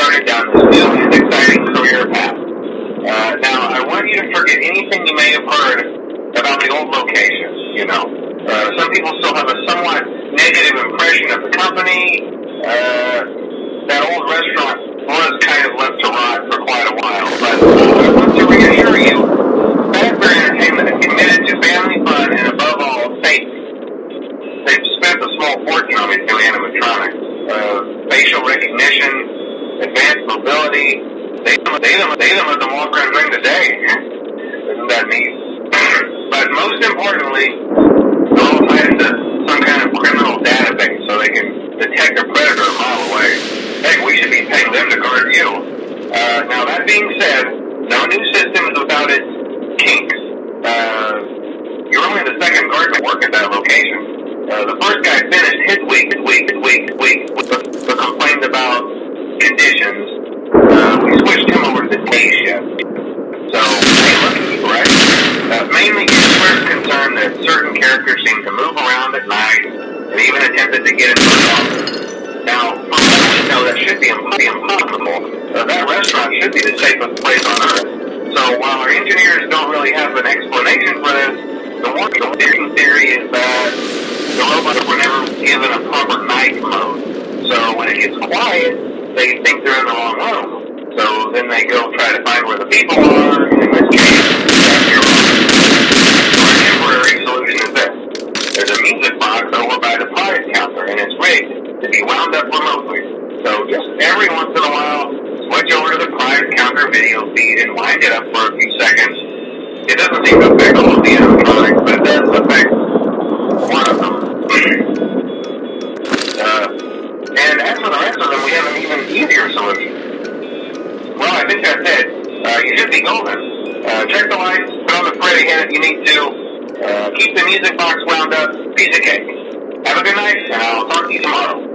started down this new and exciting career path. Now, I want you to forget anything you may have heard about the old locations, you know. Some people still have a somewhat negative impression of the company. That old restaurant was kind of left to rot for quite a while, but I want to reassure you, Fazbear Entertainment is committed to family fun and, above all, safety. They've spent a small fortune on these new animatronics. Facial recognition, advanced mobility. They even let them walk around during the day. Isn't that neat? But most importantly, they're all tied into some kind of criminal database so they can detect a predator a mile away. Heck, we should be paying them to guard you. Now, that being said, no new system is without its kinks. You're only the second guard to work at that location. The first guy finished his week, but complained about conditions. We switched him over to the day shift. So, hey, lucky, right? Mainly Gizber's concerned that certain characters seem to move around at night and even attempted to get into the office. Now, for all we know, that should be impossible. That restaurant should be the safest place on Earth. So, while our engineers don't really have an explanation for this, the working theory is that the robots were never given a proper night mode. So, when it gets quiet, they think they're in the wrong room. So then they go try to find where the people are, and in this case, that's your room. Our temporary solution is this. There's a music box over by the prize counter, and it's rigged to be wound up remotely. So just every once in a while, switch over to the prize counter video feed and wind it up for a few seconds. It doesn't seem to affect all of the animatronics, but it does affect one of them. And as for the rest of them, we have an even easier solution. Well, I think that's it. You should be golden. Check the lights, put on the spray again if you need to. Keep the music box wound up. Piece of cake. Have a good night, and I'll talk to you tomorrow.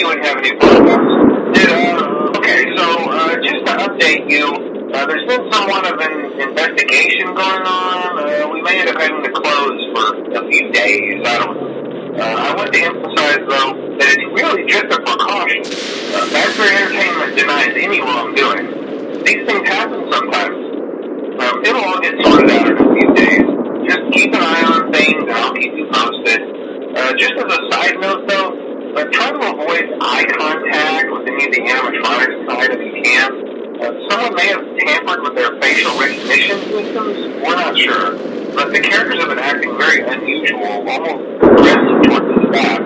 you wouldn't have any problems. Okay, so just to update you, there's been somewhat of an investigation going on. We may end up having to close for a few days. I don't know. I want to emphasize, though, that it's really just a precaution. Master Entertainment denies any wrongdoing. These things happen sometimes. It'll all get sorted out in a few days. Just keep an eye on things, and I'll keep you posted. Just as a side note, though, try to avoid eye contact with any of the animatronics inside if you can. Someone may have tampered with their facial recognition systems. We're not sure. But the characters have been acting very unusual, almost aggressive towards the staff.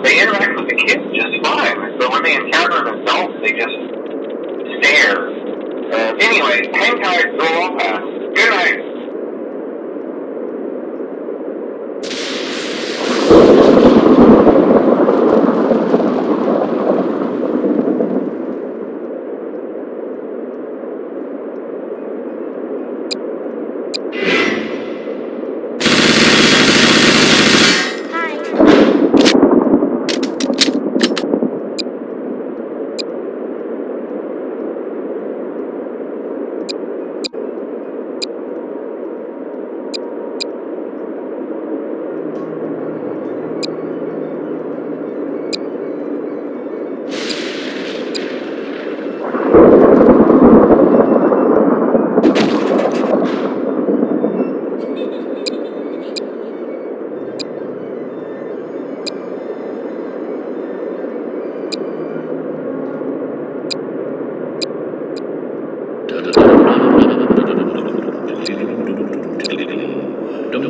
They interact with the kids just fine, but when they encounter an adult, they just stare. Anyway, hang tight, go all pass. Good night. Dum